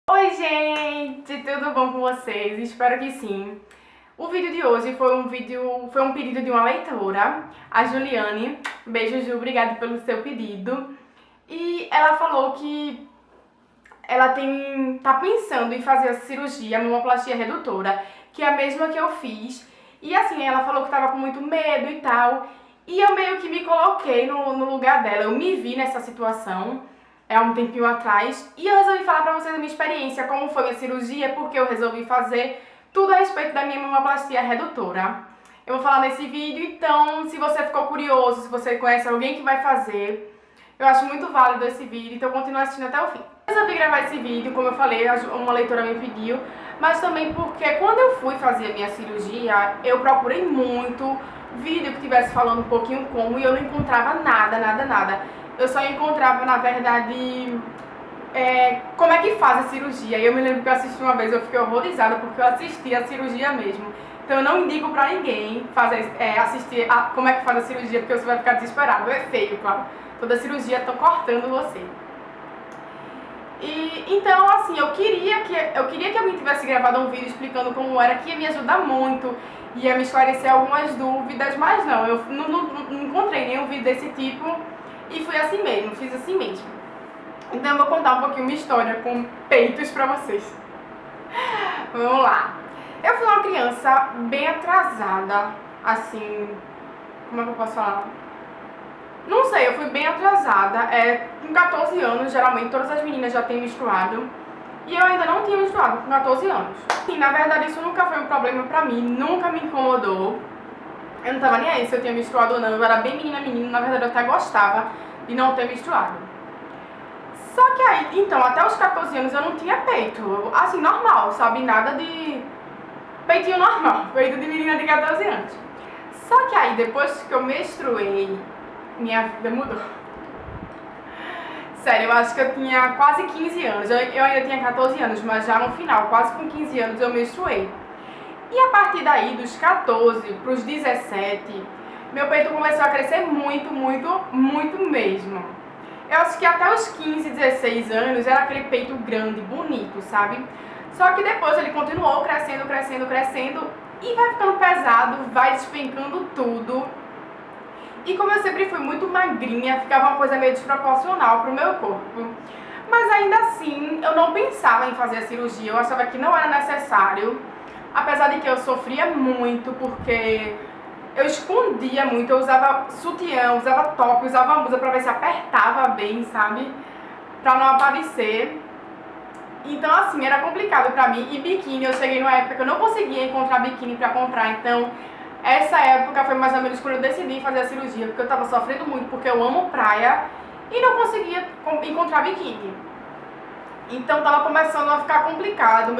Oi gente, tudo bom com vocês? Espero que sim. O vídeo de hoje foi um pedido de uma leitora, a Juliane. Beijo, Ju, obrigada pelo seu pedido. E ela falou que ela tá pensando em fazer a cirurgia, a mamoplastia redutora, que é a mesma que eu fiz. E assim, ela falou que tava com muito medo e tal. E eu meio que me coloquei no lugar dela, eu me vi nessa situação há um tempinho atrás, e eu resolvi falar pra vocês a minha experiência, como foi a cirurgia, porque eu resolvi fazer tudo a respeito da minha mamoplastia redutora. Eu vou falar nesse vídeo, então se você ficou curioso, se você conhece alguém que vai fazer, eu acho muito válido esse vídeo, então continue assistindo até o fim. Eu resolvi gravar esse vídeo, como eu falei, uma leitora me pediu, mas também porque quando eu fui fazer a minha cirurgia, eu procurei muito vídeo que tivesse falando um pouquinho como, e eu não encontrava nada. Eu só encontrava, na verdade, como é que faz a cirurgia. E eu me lembro que eu assisti uma vez, eu fiquei horrorizada porque eu assisti a cirurgia mesmo. Então eu não indico pra ninguém assistir como é que faz a cirurgia, porque você vai ficar desesperado. É feio, claro. Toda cirurgia tá cortando você. E então, assim, eu queria que alguém tivesse gravado um vídeo explicando como era, que ia me ajudar muito, ia me esclarecer algumas dúvidas, mas não, eu não encontrei nenhum vídeo desse tipo e fui assim mesmo, fiz assim mesmo. Então eu vou contar um pouquinho minha história com peitos pra vocês. Vamos lá. Eu fui uma criança bem atrasada, assim, como é que eu posso falar? Não sei, eu fui bem atrasada, com 14 anos, geralmente todas as meninas já têm menstruado, e eu ainda não tinha menstruado com 14 anos. E na verdade isso nunca foi um problema pra mim, nunca me incomodou. Eu não tava nem aí se eu tinha menstruado ou não, eu era bem menina, na verdade eu até gostava de não ter menstruado. Só que aí, então, até os 14 anos eu não tinha peito, assim, normal, sabe, nada de peitinho normal, peito de menina de 14 anos. Só que aí, depois que eu menstruei, minha vida mudou. Sério, eu acho que eu tinha quase 15 anos, eu ainda tinha 14 anos, mas já no final, quase com 15 anos, eu menstruei. E a partir daí, dos 14 para os 17, meu peito começou a crescer muito mesmo. Eu acho que até os 15, 16 anos era aquele peito grande, bonito, sabe? Só que depois ele continuou crescendo e vai ficando pesado, vai despencando tudo. E como eu sempre fui muito magrinha, ficava uma coisa meio desproporcional pro meu corpo. Mas ainda assim, eu não pensava em fazer a cirurgia, eu achava que não era necessário. Apesar de que eu sofria muito, porque eu escondia muito, eu usava sutiã, usava top, usava blusa pra ver se apertava bem, sabe? Pra não aparecer. Então assim, era complicado pra mim. E biquíni, eu cheguei numa época que eu não conseguia encontrar biquíni pra comprar, então essa época foi mais ou menos quando eu decidi fazer a cirurgia, porque eu tava sofrendo muito, porque eu amo praia e não conseguia encontrar biquíni. Então tava começando a ficar complicado,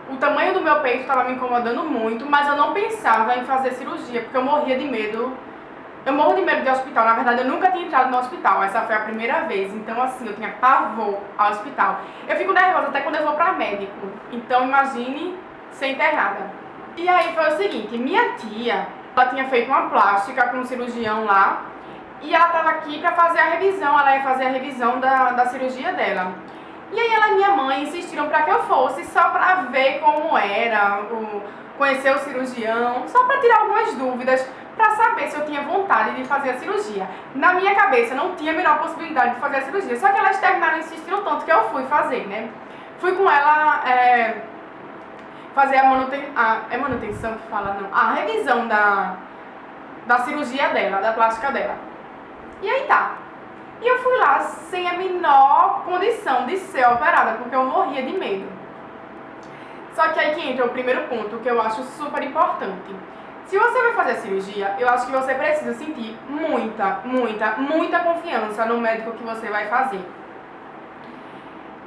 o tamanho do meu peito estava me incomodando muito, mas eu não pensava em fazer cirurgia, porque eu morria de medo. Eu morro de medo de hospital, na verdade eu nunca tinha entrado no hospital, essa foi a primeira vez, então assim, eu tinha pavor ao hospital. Eu fico nervosa até quando eu vou pra médico, então imagine ser internada. E aí foi o seguinte, minha tia, ela tinha feito uma plástica com um cirurgião lá, e ela tava aqui pra fazer a revisão, ela ia fazer a revisão da cirurgia dela. E aí ela e minha mãe insistiram pra que eu fosse, só pra ver como era, conhecer o cirurgião, só pra tirar algumas dúvidas, pra saber se eu tinha vontade de fazer a cirurgia. Na minha cabeça não tinha a menor possibilidade de fazer a cirurgia, só que elas terminaram insistindo tanto que eu fui fazer, né? Fui com ela fazer a manutenção que fala, não, a revisão da cirurgia dela, da plástica dela. E aí tá. E eu fui lá sem a menor condição de ser operada, porque eu morria de medo. Só que aí que entra o primeiro ponto, que eu acho super importante. Se você vai fazer a cirurgia, eu acho que você precisa sentir muita confiança no médico que você vai fazer.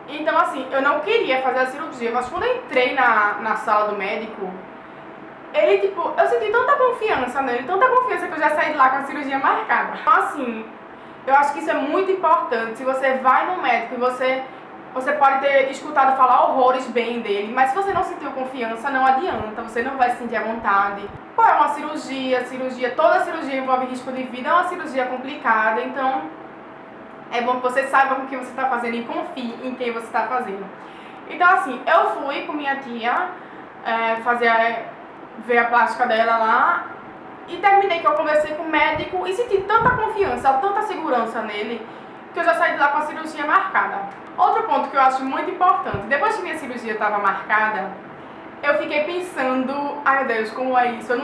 Então assim, eu não queria fazer a cirurgia, mas quando eu entrei na sala do médico, ele tipo, eu senti tanta confiança nele, tanta confiança que eu já saí de lá com a cirurgia marcada. Então assim, eu acho que isso é muito importante. Se você vai no médico e você pode ter escutado falar horrores bem dele, mas se você não sentiu confiança, não adianta, você não vai se sentir à vontade. Pô, é uma cirurgia, toda cirurgia envolve risco de vida, é uma cirurgia complicada, então é bom que você saiba com o que você está fazendo e confie em quem você está fazendo. Então assim, eu fui com minha tia ver a plástica dela lá e terminei que eu conversei com o médico e senti tanta confiança, tanta segurança nele, que eu já saí de lá com a cirurgia marcada. Outro ponto que eu acho muito importante, depois que minha cirurgia estava marcada, eu fiquei pensando, ai meu Deus, como é isso? Eu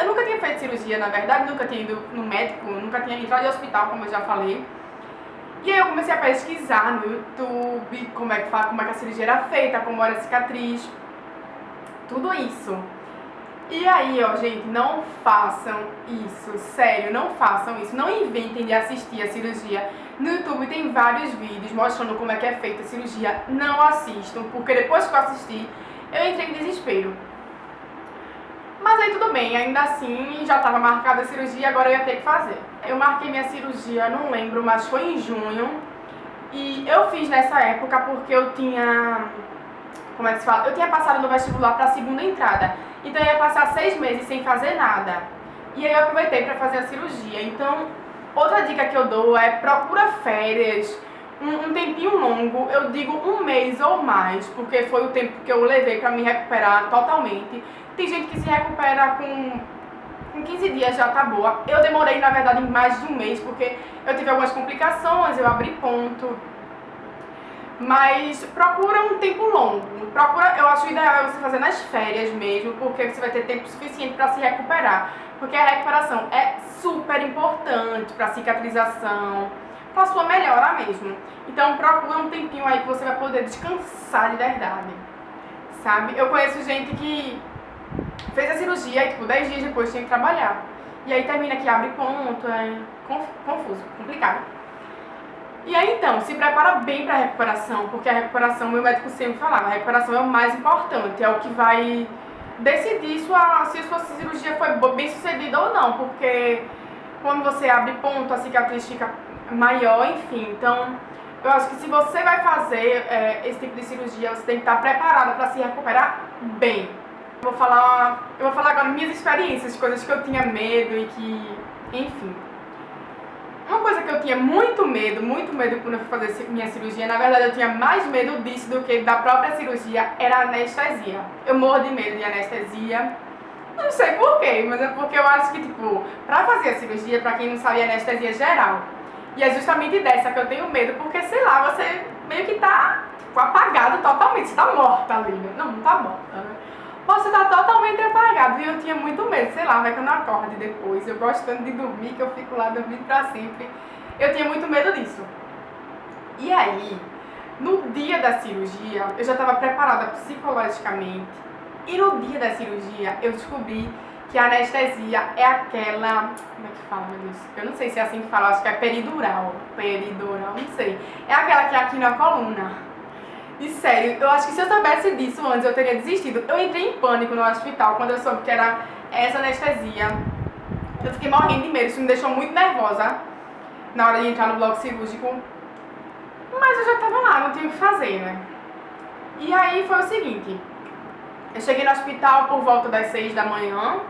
nunca tinha feito cirurgia, na verdade, nunca tinha ido no médico, nunca tinha entrado em hospital, como eu já falei. E aí eu comecei a pesquisar no YouTube como é que a cirurgia era feita, como era a cicatriz, tudo isso. E aí, ó, gente, não façam isso, sério, não façam isso, não inventem de assistir a cirurgia. No YouTube tem vários vídeos mostrando como é que é feita a cirurgia, não assistam, porque depois que eu assisti, eu entrei em desespero. Mas aí tudo bem, ainda assim já estava marcada a cirurgia, agora eu ia ter que fazer. Eu marquei minha cirurgia, não lembro, mas foi em junho. E eu fiz nessa época porque eu tinha... Como é que se fala? Eu tinha passado no vestibular para a segunda entrada. Então eu ia passar 6 meses sem fazer nada. E aí eu aproveitei para fazer a cirurgia. Então, outra dica que eu dou é procura férias, um tempinho longo, eu digo 1 mês ou mais, porque foi o tempo que eu levei para me recuperar totalmente. Tem gente que se recupera com 15 dias já tá boa. Eu demorei, na verdade, mais de 1 mês, porque eu tive algumas complicações, eu abri ponto. Mas procura um tempo longo. Eu acho ideal você fazer nas férias mesmo, porque você vai ter tempo suficiente para se recuperar. Porque a recuperação é super importante para cicatrização, para sua melhora mesmo. Então procura um tempinho aí que você vai poder descansar de verdade, sabe? Eu conheço gente que fez a cirurgia e tipo 10 dias depois tinha que trabalhar. E aí termina que abre ponto, é confuso, complicado. E aí então, se prepara bem para a recuperação, porque a recuperação, meu médico sempre falava, a recuperação é o mais importante, é o que vai decidir se a sua cirurgia foi bem sucedida ou não, porque quando você abre ponto, a cicatriz fica maior, enfim. Então, eu acho que se você vai fazer esse tipo de cirurgia, você tem que estar preparada para se recuperar bem. Eu vou falar agora minhas experiências, coisas que eu tinha medo e que, enfim. Uma coisa que eu tinha muito medo quando eu fui fazer minha cirurgia, na verdade eu tinha mais medo disso do que da própria cirurgia, era a anestesia. Eu morro de medo de anestesia. Não sei porquê, mas é porque eu acho que, tipo, pra fazer a cirurgia, pra quem não sabe, é anestesia geral. E é justamente dessa que eu tenho medo, porque, sei lá, você meio que tá, tipo, apagado totalmente. Você tá morta ali, né? Não tá morta, né? Você tá totalmente apagado. E eu tinha muito medo, sei lá, vai que eu não acorde depois. Eu gosto tanto de dormir, que eu fico lá dormindo pra sempre. Eu tinha muito medo disso. E aí, no dia da cirurgia, eu já tava preparada psicologicamente. E no dia da cirurgia, eu descobri que a anestesia é aquela... Como é que fala, meu Deus? Eu não sei se é assim que fala, acho que é peridural. Peridural, não sei. É aquela que é aqui na coluna. E sério, eu acho que se eu soubesse disso antes, eu teria desistido. Eu entrei em pânico no hospital quando eu soube que era essa anestesia. Eu fiquei morrendo de medo, isso me deixou muito nervosa na hora de entrar no bloco cirúrgico. Mas eu já tava lá, não tinha o que fazer, né? E aí foi o seguinte... Eu cheguei no hospital por volta das 6 da manhã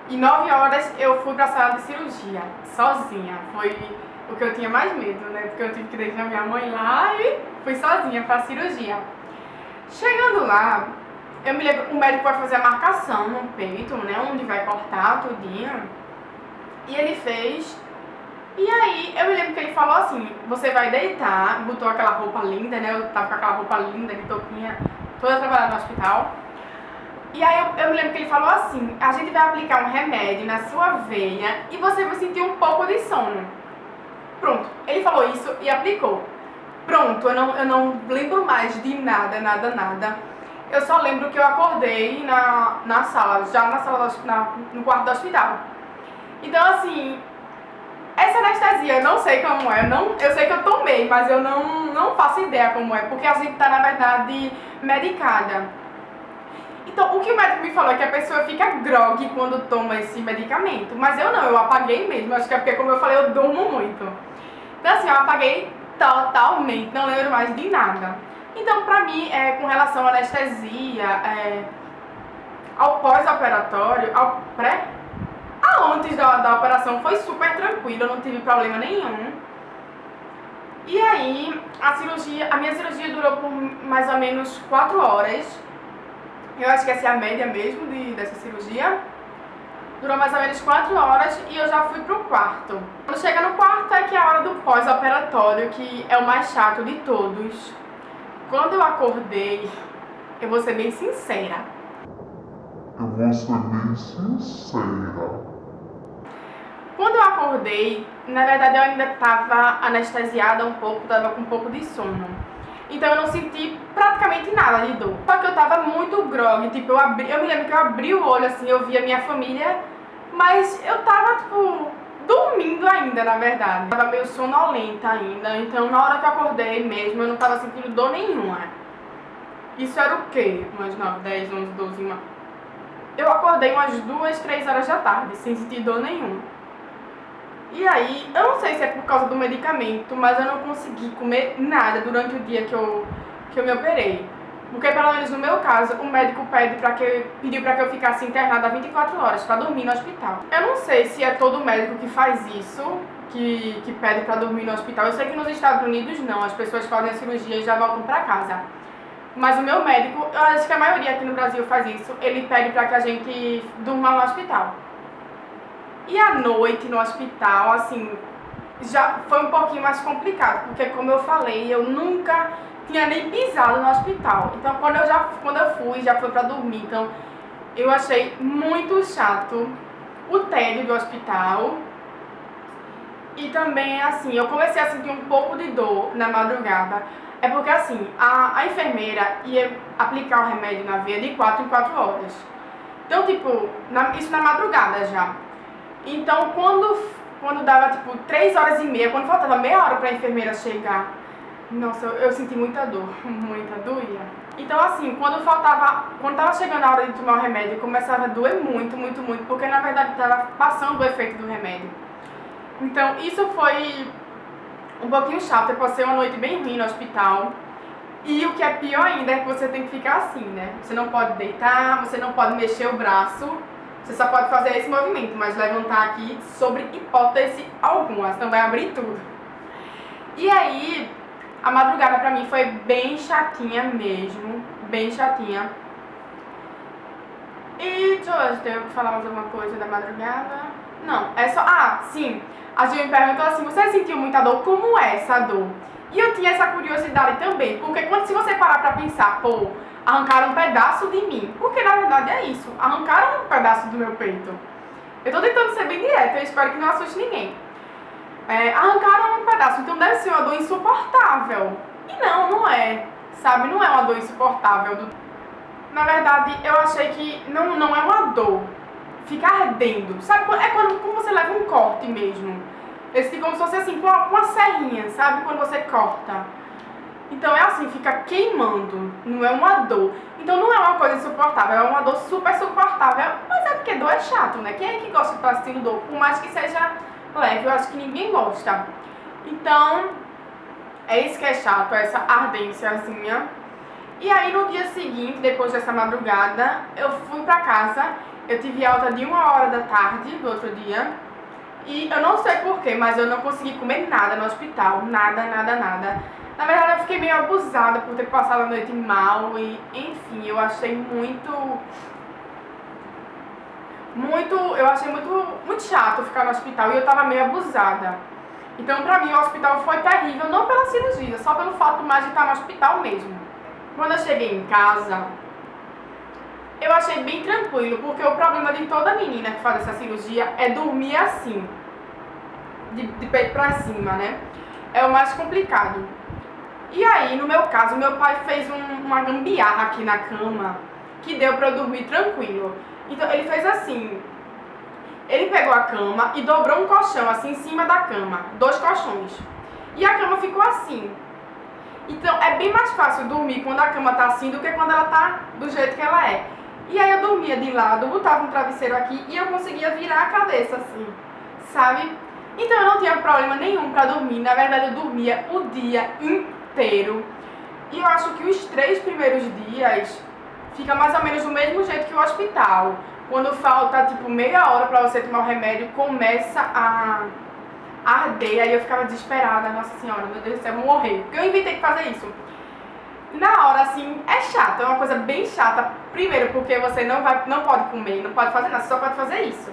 e 9 horas eu fui pra sala de cirurgia, sozinha. Foi o que eu tinha mais medo, né? Porque eu tive que deixar minha mãe lá e fui sozinha pra cirurgia. Chegando lá, eu me lembro, o médico vai fazer a marcação no peito, né? Onde vai cortar tudinho. E ele fez. E aí, eu me lembro que ele falou assim, você vai deitar, botou aquela roupa linda, né? Eu tava com aquela roupa linda de toquinha, toda trabalhando no hospital. E aí eu me lembro que ele falou assim, a gente vai aplicar um remédio na sua veia e você vai sentir um pouco de sono. Pronto, ele falou isso e aplicou. Pronto, eu não lembro mais de nada. Eu só lembro que eu acordei na sala, já na sala no quarto do hospital. Então assim, essa anestesia, eu não sei como é, eu sei que eu tomei, mas eu não faço ideia como é, porque a gente tá, na verdade, medicada. Então, o que o médico me falou é que a pessoa fica grogue quando toma esse medicamento, mas eu não, eu apaguei mesmo, acho que é porque, como eu falei, eu durmo muito. Então, assim, eu apaguei totalmente, não lembro mais de nada. Então, pra mim, com relação à anestesia, ao pós-operatório, ao pré... antes da operação foi super tranquilo, eu não tive problema nenhum. E aí, a minha cirurgia durou por mais ou menos 4 horas. Eu acho que essa é a média mesmo dessa cirurgia. Durou mais ou menos 4 horas e eu já fui pro quarto. Quando chega no quarto é que é a hora do pós-operatório, que é o mais chato de todos. Quando eu acordei, eu vou ser bem sincera. Quando eu acordei, na verdade eu ainda estava anestesiada um pouco, estava com um pouco de sono. Então eu não senti praticamente nada de dor. Só que eu tava muito grogue, tipo, eu me lembro que eu abri o olho assim, eu vi a minha família, mas eu tava, tipo, dormindo ainda, na verdade. Eu tava meio sonolenta ainda, então na hora que eu acordei mesmo, eu não tava sentindo dor nenhuma. Isso era o quê? Umas 9, 10, 11, 12, 1. Eu acordei umas 2, 3 horas da tarde, sem sentir dor nenhuma. E aí, eu não sei se é por causa do medicamento, mas eu não consegui comer nada durante o dia que eu me operei. Porque, pelo menos no meu caso, o médico pediu pra que eu ficasse internada 24 horas pra dormir no hospital. Eu não sei se é todo médico que faz isso, que pede pra dormir no hospital. Eu sei que nos Estados Unidos não, as pessoas fazem a cirurgia e já voltam pra casa. Mas o meu médico, eu acho que a maioria aqui no Brasil faz isso, ele pede pra que a gente durma no hospital. E à noite no hospital, assim, já foi um pouquinho mais complicado, porque como eu falei, eu nunca tinha nem pisado no hospital. Então quando eu fui, já foi pra dormir. Então eu achei muito chato o tédio do hospital. E também, assim, eu comecei a sentir um pouco de dor na madrugada. É porque, assim, a enfermeira ia aplicar o remédio na veia de 4 em 4 horas. Então, tipo, isso na madrugada já. Então, quando dava, tipo, 3 horas e meia, quando faltava meia hora pra enfermeira chegar, nossa, eu senti muita dor, muita doía. Então, assim, quando tava chegando a hora de tomar o remédio, começava a doer muito, muito, muito, porque, na verdade, tava passando o efeito do remédio. Então, isso foi um pouquinho chato, eu passei uma noite bem ruim no hospital. E o que é pior ainda é que você tem que ficar assim, né? Você não pode deitar, você não pode mexer o braço. Você só pode fazer esse movimento, mas levantar aqui sobre hipótese alguma, senão vai abrir tudo. E aí, a madrugada pra mim foi bem chatinha mesmo, bem chatinha. E deixa eu ver se eu falar mais alguma coisa da madrugada. Não, é só... Ah, sim, a gente me perguntou assim, você sentiu muita dor? Como é essa dor? E eu tinha essa curiosidade também, porque se você parar pra pensar, pô, arrancaram um pedaço de mim. Porque na verdade é isso, arrancaram um pedaço do meu peito. Eu tô tentando ser bem direta, eu espero que não assuste ninguém. Arrancaram um pedaço, então deve ser uma dor insuportável. E não é, sabe? Não é uma dor insuportável. Na verdade, eu achei que não é uma dor. Fica ardendo, sabe? É quando você leva um corte mesmo. Esse como se fosse assim, com uma serrinha, sabe? Quando você corta. Então é assim, fica queimando, não é uma dor. Então não é uma coisa insuportável, é uma dor super suportável. Mas é porque dor é chato, né? Quem é que gosta de estar sentindo dor? Por mais que seja leve, eu acho que ninguém gosta. Então, é isso que é chato, essa ardênciazinha. E aí no dia seguinte, depois dessa madrugada, eu fui pra casa. Eu tive alta de 1h da tarde do outro dia. E eu não sei porquê, mas eu não consegui comer nada no hospital. Nada, nada, nada. Na verdade, eu fiquei meio abusada por ter passado a noite mal e, enfim, eu achei eu achei muito chato ficar no hospital e eu tava meio abusada. Então, pra mim, o hospital foi terrível, não pela cirurgia, só pelo fato mais de estar no hospital mesmo. Quando eu cheguei em casa, eu achei bem tranquilo, porque o problema de toda menina que faz essa cirurgia é dormir assim, de peito pra cima, né? É o mais complicado. E aí, no meu caso, meu pai fez uma gambiarra aqui na cama que deu pra eu dormir tranquilo. Então, ele fez assim, ele pegou a cama e dobrou um colchão assim em cima da cama, 2 colchões. E a cama ficou assim. Então, é bem mais fácil dormir quando a cama tá assim do que quando ela tá do jeito que ela é. E aí eu dormia de lado, botava um travesseiro aqui e eu conseguia virar a cabeça assim, sabe? Então eu não tinha problema nenhum pra dormir, na verdade eu dormia o dia inteiro. E eu acho que os 3 primeiros dias fica mais ou menos do mesmo jeito que o hospital. Quando falta tipo meia hora pra você tomar o remédio, começa arder, aí eu ficava desesperada, nossa senhora, meu Deus do céu, eu vou morrer, porque eu inventei que fazer isso. Na hora, assim, é chato, é uma coisa bem chata, primeiro porque você não pode comer, não pode fazer nada, você só pode fazer isso.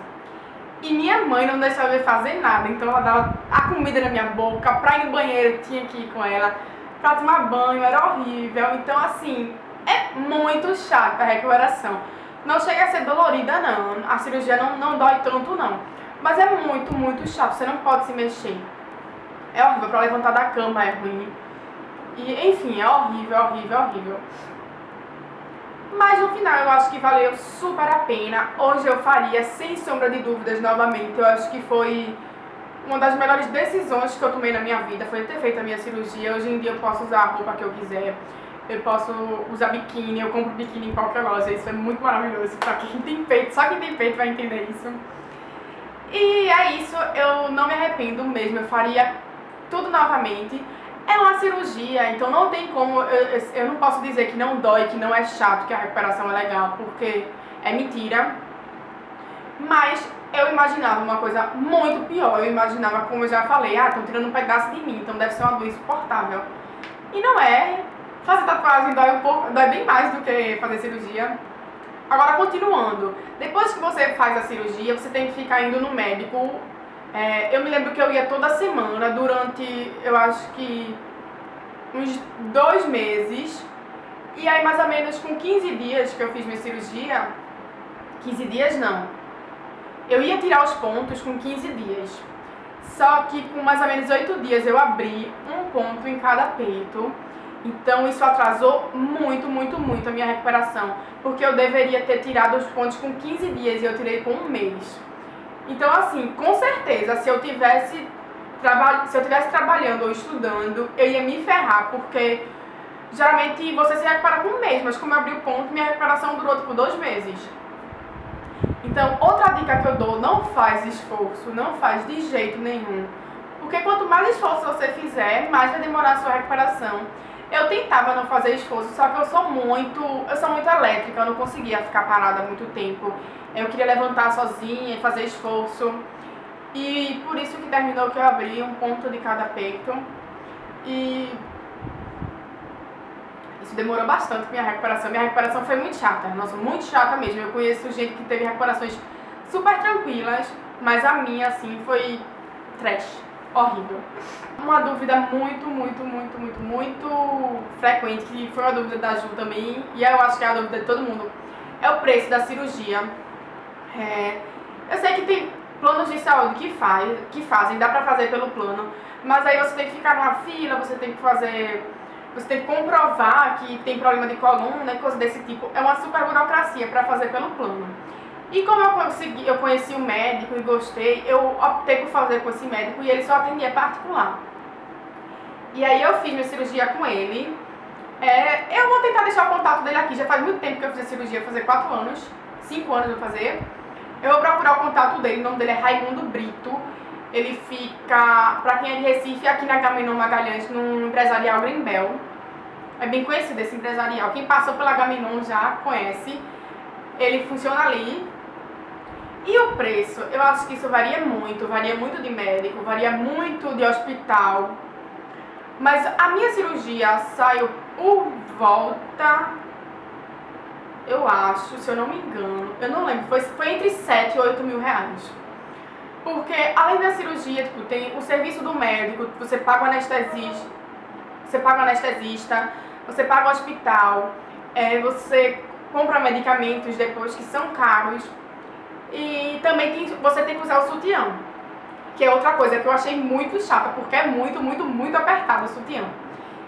E minha mãe não deixava eu fazer nada, então ela dava a comida na minha boca, pra ir no banheiro tinha que ir com ela, pra tomar banho era horrível, então assim, é muito chata a recuperação. Não chega a ser dolorida não, a cirurgia não dói tanto não, mas é muito chato, você não pode se mexer. É horrível, pra levantar da cama é ruim, e enfim, é horrível. Mas no final eu acho que valeu super a pena. Hoje eu faria sem sombra de dúvidas novamente. Eu acho que foi uma das melhores decisões que eu tomei na minha vida, foi ter feito a minha cirurgia. Hoje em dia eu posso usar a roupa que eu quiser, eu posso usar biquíni, eu compro biquíni em qualquer loja. Isso é muito maravilhoso, pra quem tem peito, só quem tem peito vai entender isso. E é isso, eu não me arrependo mesmo, eu faria tudo novamente. É uma cirurgia, então não tem como, eu não posso dizer que não dói, que não é chato, que a recuperação é legal, porque é mentira. Mas eu imaginava uma coisa muito pior, eu imaginava, como eu já falei, estão tirando um pedaço de mim, então deve ser uma dor insuportável. E não é, fazer tatuagem dói bem mais do que fazer cirurgia. Agora, continuando, depois que você faz a cirurgia, você tem que ficar indo no médico. Eu me lembro que eu ia toda semana durante, eu acho que uns 2 meses. E aí mais ou menos com 15 dias que eu fiz minha cirurgia, 15 dias não, eu ia tirar os pontos com 15 dias. Só que com mais ou menos 8 dias eu abri um ponto em cada peito. Então isso atrasou muito a minha recuperação, porque eu deveria ter tirado os pontos com 15 dias e eu tirei com 1 mês. Então, assim, com certeza, se eu tivesse trabalhando ou estudando, eu ia me ferrar, porque geralmente você se recupera com 1 mês, mas como eu abri o ponto, minha recuperação durou tipo 2 meses. Então, outra dica que eu dou, não faz esforço, não faz de jeito nenhum, porque quanto mais esforço você fizer, mais vai demorar a sua recuperação. Eu tentava não fazer esforço, só que eu sou muito elétrica, eu não conseguia ficar parada muito tempo. Eu queria levantar sozinha e fazer esforço. E por isso que terminou que eu abri um ponto de cada peito. E isso demorou bastante minha recuperação. Minha recuperação foi muito chata, nossa, muito chata mesmo. Eu conheço gente que teve recuperações super tranquilas, mas a minha, assim, foi trash. Horrível. Uma dúvida muito frequente, que foi uma dúvida da Ju também, e eu acho que é a dúvida de todo mundo, é o preço da cirurgia. Eu sei que tem planos de saúde que fazem, dá pra fazer pelo plano, mas aí você tem que ficar numa fila, você tem que comprovar que tem problema de coluna e coisa desse tipo. É uma super burocracia pra fazer pelo plano. E como eu conheci o médico e gostei, eu optei por fazer com esse médico e ele só atendia particular. E aí eu fiz minha cirurgia com ele. Eu vou tentar deixar o contato dele aqui, já faz muito tempo que eu fiz a cirurgia, vou fazer 4 anos, 5 anos eu vou fazer. Eu vou procurar o contato dele, o nome dele é Raimundo Brito. Ele fica, pra quem é de Recife, aqui na Agamenon Magalhães, no empresarial Greenbel. É bem conhecido esse empresarial, quem passou pela Agamenon já conhece. Ele funciona ali. E o preço, eu acho que isso varia muito de médico, varia muito de hospital. Mas a minha cirurgia saiu por volta, eu acho, se eu não me engano, eu não lembro, foi entre 7 e 8 mil reais. Porque além da cirurgia, tipo, tem o serviço do médico, você paga o anestesista, você paga o hospital, você compra medicamentos depois que são caros. E também você tem que usar o sutiã, que é outra coisa que eu achei muito chata, porque é muito apertado o sutiã.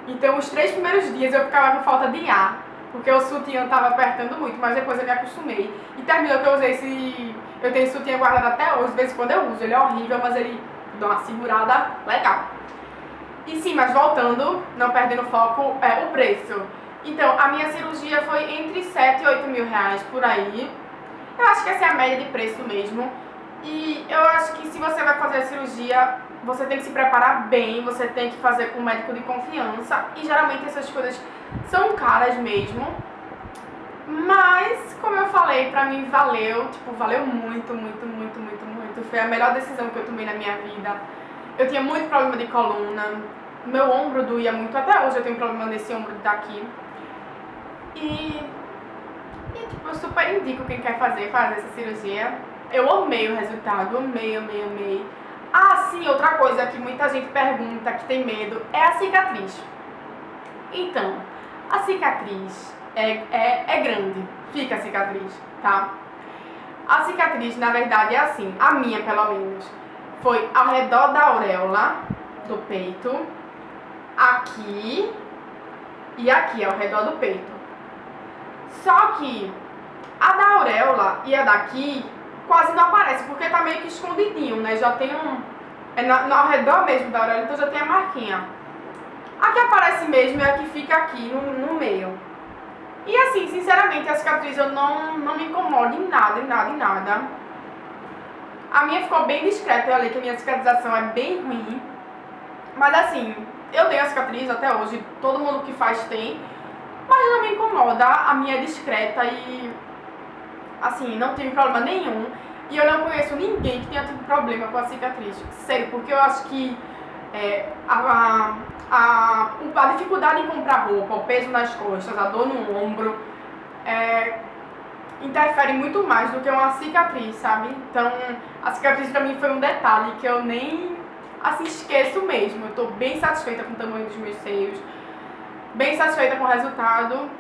Então os 3 primeiros dias eu ficava com falta de ar, porque o sutiã estava apertando muito, mas depois eu me acostumei. E terminou que eu usei eu tenho esse sutiã guardado até hoje, de vez em quando eu uso, ele é horrível, mas ele dá uma segurada legal. E sim, mas voltando, não perdendo foco, o preço. Então, a minha cirurgia foi entre 7 e 8 mil reais, por aí. Eu acho que essa é a média de preço mesmo. E eu acho que se você vai fazer a cirurgia, você tem que se preparar bem, você tem que fazer com um médico de confiança. E geralmente essas coisas são caras mesmo. Mas, como eu falei, pra mim valeu muito. Foi a melhor decisão que eu tomei na minha vida. Eu tinha muito problema de coluna, meu ombro doía muito, até hoje eu tenho problema nesse ombro daqui. E tipo, eu super indico quem quer fazer essa cirurgia. Eu amei o resultado, amei. Ah, sim, outra coisa que muita gente pergunta, que tem medo, é a cicatriz. Então, a cicatriz é grande, fica a cicatriz, tá? A cicatriz, na verdade, é assim, a minha pelo menos, foi ao redor da auréola do peito, aqui e aqui, ao redor do peito. Só que a da auréola e a daqui quase não aparece, porque tá meio que escondidinho, né? Já tem ao redor mesmo da auréola, então já tem a marquinha. A que aparece mesmo é a que fica aqui no meio. E assim, sinceramente, a cicatriz eu não me incomodo em nada. A minha ficou bem discreta, eu falei que a minha cicatrização é bem ruim. Mas assim, eu tenho a cicatriz até hoje, todo mundo que faz tem. Mas não me incomoda, a minha é discreta e assim, não tive problema nenhum. E eu não conheço ninguém que tenha tido problema com a cicatriz. Sério, porque eu acho que a dificuldade em comprar roupa, o peso nas costas, a dor no ombro, interfere muito mais do que uma cicatriz, sabe? Então, a cicatriz pra mim foi um detalhe que eu nem, assim, esqueço mesmo. Eu tô bem satisfeita com o tamanho dos meus seios, bem satisfeita com o resultado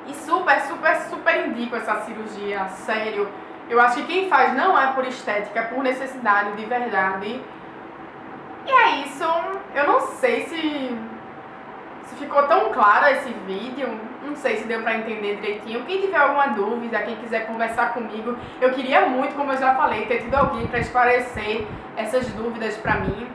e super indico essa cirurgia, sério. Eu acho que quem faz não é por estética, é por necessidade, de verdade. E é isso, eu não sei se ficou tão claro esse vídeo, não sei se deu pra entender direitinho. Quem tiver alguma dúvida, quem quiser conversar comigo, eu queria muito, como eu já falei, ter tido alguém pra esclarecer essas dúvidas pra mim.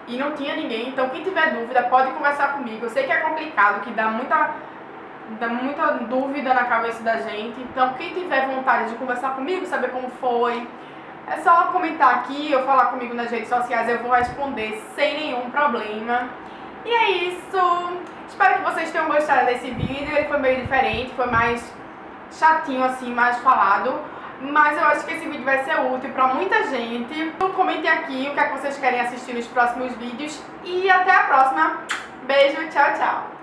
E não tinha ninguém, então quem tiver dúvida pode conversar comigo. Eu sei que é complicado, que dá muita dúvida na cabeça da gente. Então quem tiver vontade de conversar comigo, saber como foi, é só comentar aqui ou falar comigo nas redes sociais, eu vou responder sem nenhum problema. E é isso. Espero que vocês tenham gostado desse vídeo. Ele foi meio diferente, foi mais chatinho assim, mais falado. Mas eu acho que esse vídeo vai ser útil pra muita gente. Então comentem aqui o que é que vocês querem assistir nos próximos vídeos. E até a próxima. Beijo, tchau, tchau.